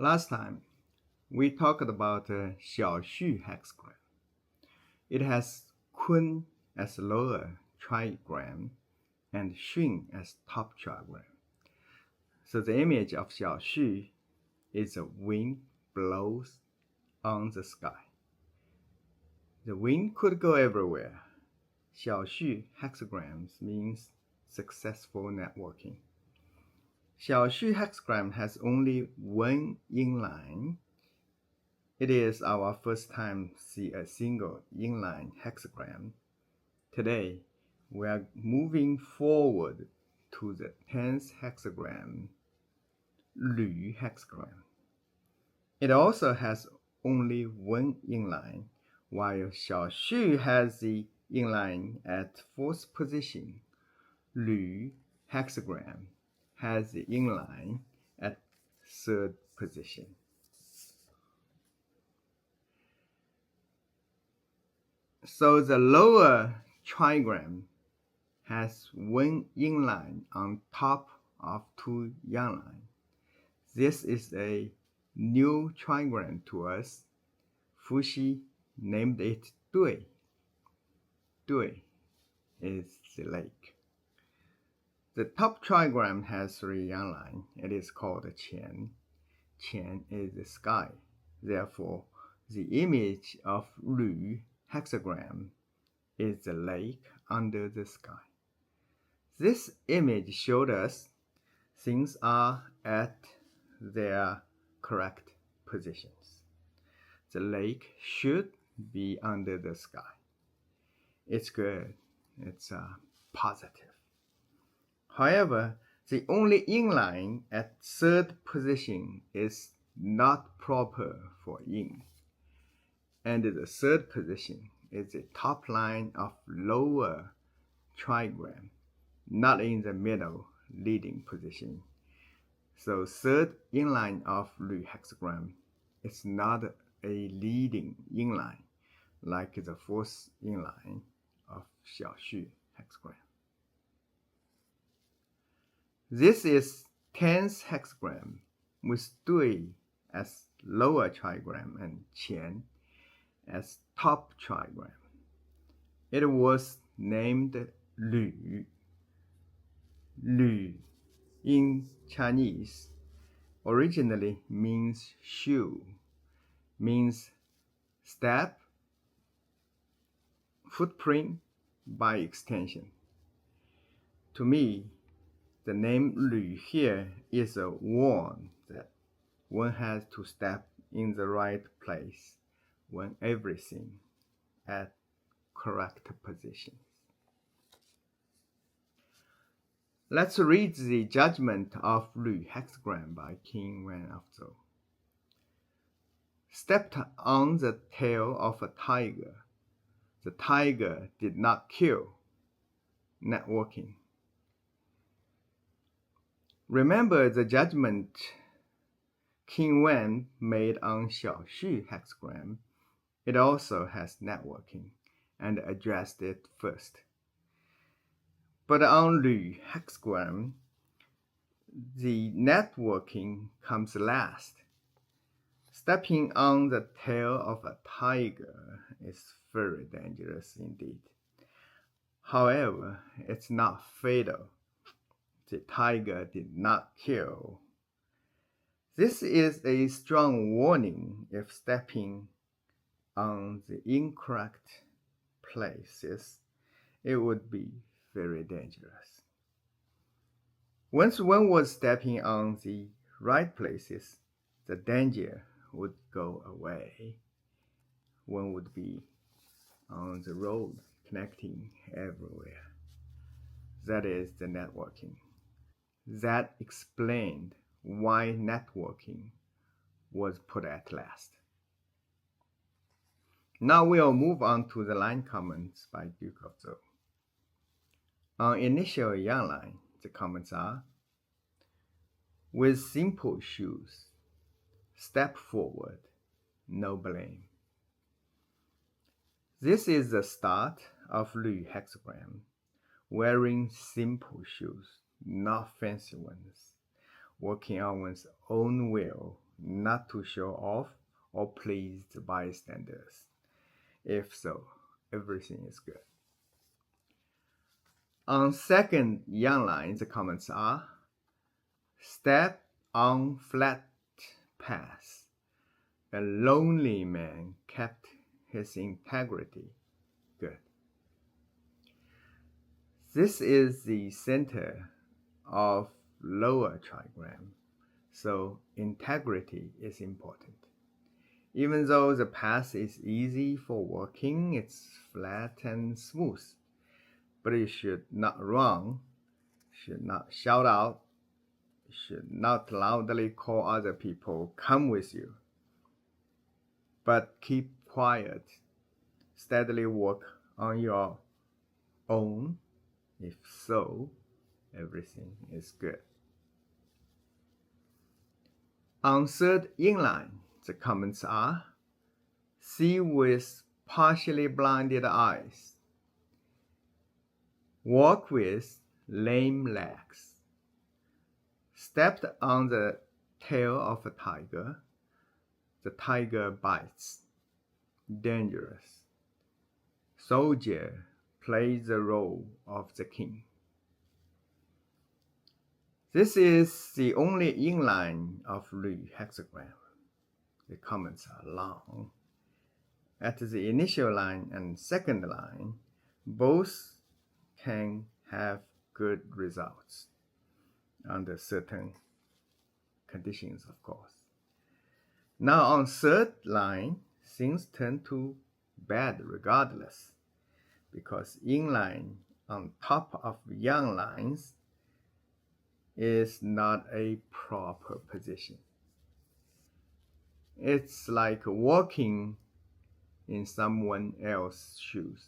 Last time, we talked about the Xiaoxu hexagram. It has Kun as lower trigram and Xun as top trigram. So the image of Xiaoxu is a wind blows on the sky. The wind could go everywhere. Xiaoxu hexagrams means successful networking. Xiaoxu hexagram has only one inline. It is our first time see a single inline hexagram. Today, we are moving forward to the 10th hexagram, Lü hexagram. It also has only one inline, while Xiaoxu has the inline at 4th position. Lü hexagram has the inline at 3rd position. So the lower trigram has one inline on top of two yanlines. This is a new trigram to us. Fuxi named it Dui. Dui is the lake. The top trigram has three yanlines. It is called Qian. Qian is the sky. Therefore, the image of Lü hexagram is the lake under the sky. This image showed us things are at their correct positions. The lake should be under the sky. It's good. It's positive. However, the only inline at 3rd position is not proper for yin. And the 3rd position is the top line of lower trigram, not in the middle leading position. So 3rd inline of Lü hexagram is not a leading inline like the 4th inline of Xiaoxu hexagram. This is 10th hexagram with Dui as lower trigram and Qian as top trigram. It was named Lü. Lü in Chinese originally means shoe, means step, footprint by extension. To me, the name Lü here is a warn that one has to step in the right place when everything at correct positions. Let's read the judgment of Lü hexagram by King Wen of Zhou. Stepped on the tail of a tiger. The tiger did not kill. Networking. Remember the judgment King Wen made on Xiaoxu hexagram. It also has networking and addressed it first. But on Lü hexagram, the networking comes last. Stepping on the tail of a tiger is very dangerous indeed. However, it's not fatal. The tiger did not kill. This is a strong warning if stepping on the incorrect places, it would be very dangerous. Once one was stepping on the right places, the danger would go away. One would be on the road connecting everywhere. That is the networking. That explained why networking was put at last. Now we'll move on to the line comments by Duke of Zhou. On initial yang line, the comments are: with simple shoes, step forward, no blame. This is the start of Lü hexagram, wearing simple shoes, not fancy ones, working on one's own will not to show off or please the bystanders. If so, everything is good. On second yang line, the comments are: step on flat path. A lonely man kept his integrity good. This is the center of lower trigram, so integrity is important. Even though the path is easy for walking, it's flat and smooth. But you should not run, should not shout out, should not loudly call other people, come with you. But keep quiet, steadily walk on your own. If so, everything is good. On third yin line, the comments are: see with partially blinded eyes. Walk with lame legs. Stepped on the tail of a tiger. The tiger bites. Dangerous. Soldier plays the role of the king. This is the only yin line of Rü hexagram. The comments are long. At the initial line and second line, both can have good results under certain conditions, of course. Now on third line, things turn to bad regardless, because yin line on top of yang lines is not a proper position. It's like walking in someone else's shoes.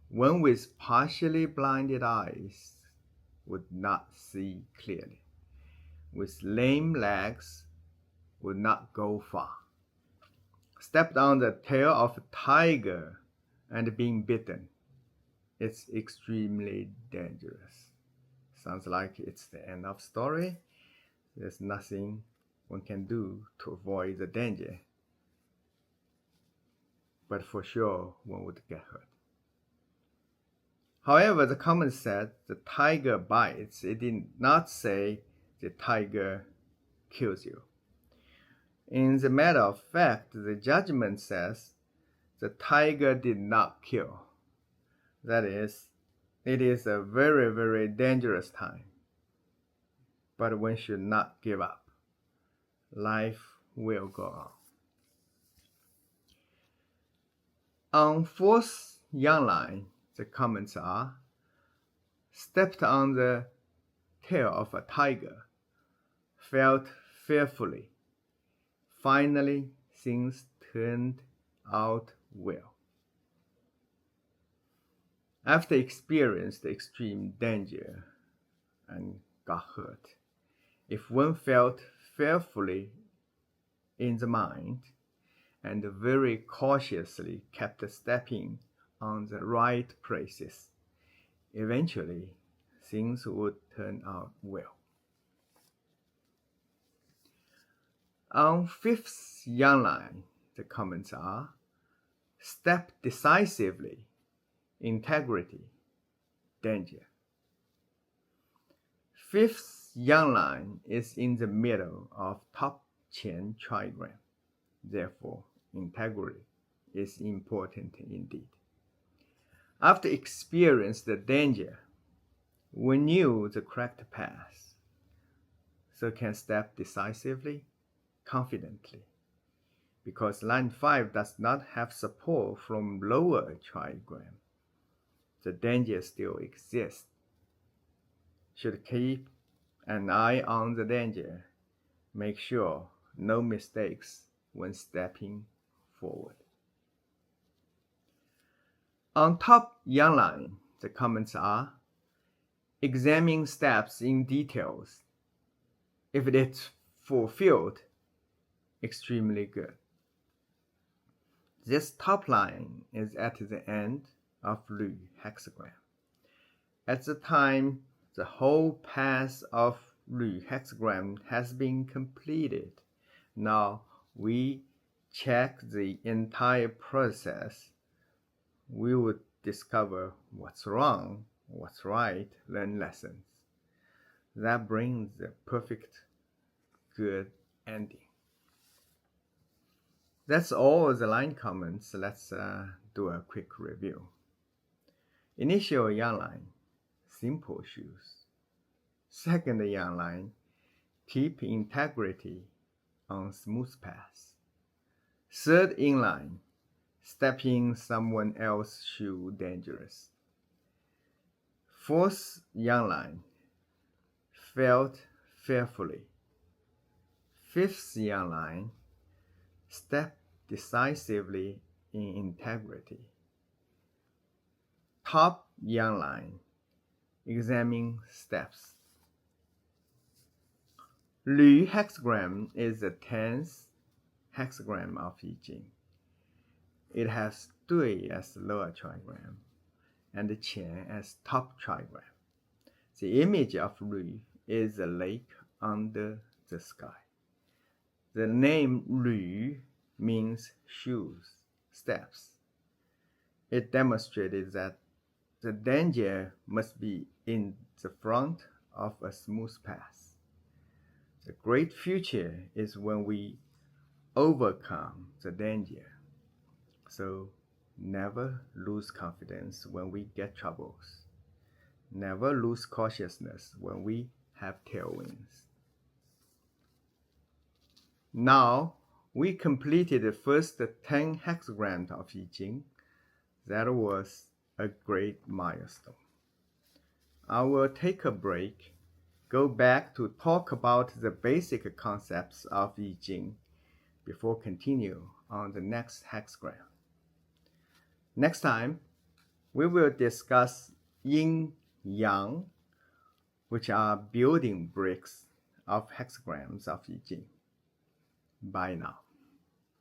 One with partially blinded eyes would not see clearly. With lame legs would not go far. Stepped on the tail of a tiger and being bitten. It's extremely dangerous. Sounds like it's the end of story. There's nothing one can do to avoid the danger. But for sure, one would get hurt. However, the comment said the tiger bites. It did not say the tiger kills you. In the matter of fact, the judgment says the tiger did not kill. That is, it is a very, very dangerous time. But one should not give up. Life will go on. On fourth yang line, the comments are: stepped on the tail of a tiger, felt fearfully. Finally, things turned out well. After experienced extreme danger and got hurt, if one felt fearfully in the mind and very cautiously kept stepping on the right places, eventually things would turn out well. On fifth yang line, the comments are: step decisively, integrity, danger. Fifth yang line is in the middle of top Qian trigram. Therefore, integrity is important indeed. After experiencing the danger, we knew the correct path, so can step decisively, confidently. Because line 5 does not have support from lower trigram, the danger still exists. Should keep an eye on the danger, make sure no mistakes when stepping forward. On top yang line, the comments are: examine steps in details. If it is fulfilled, extremely good. This top line is at the end of Rü hexagram. At the time, the whole path of Rü hexagram has been completed. Now we check the entire process. We would discover what's wrong, what's right, learn lessons. That brings the perfect, good ending. That's all the line comments. Let's do a quick review. Initial yarn line, simple shoes. Second yarn line, keep integrity on smooth paths. Third inline, stepping someone else's shoe dangerous. Fourth yarn line, felt fearfully. Fifth yarn line, step decisively in integrity. Top yarn line, examine steps. Rü hexagram is the 10th hexagram of I Ching. It has Dui as lower trigram and Qian as top trigram. The image of Rü is a lake under the sky. The name Rü means shoes, steps. It demonstrated that the danger must be in the front of a smooth path. The great future is when we overcome the danger. So never lose confidence when we get troubles. Never lose cautiousness when we have tailwinds. Now we completed the first 10 hexagrams of I Ching. That was a great milestone. I will take a break, go back to talk about the basic concepts of I Ching before continue on the next hexagram. Next time, we will discuss yin yang, which are building bricks of hexagrams of I Ching. Bye now.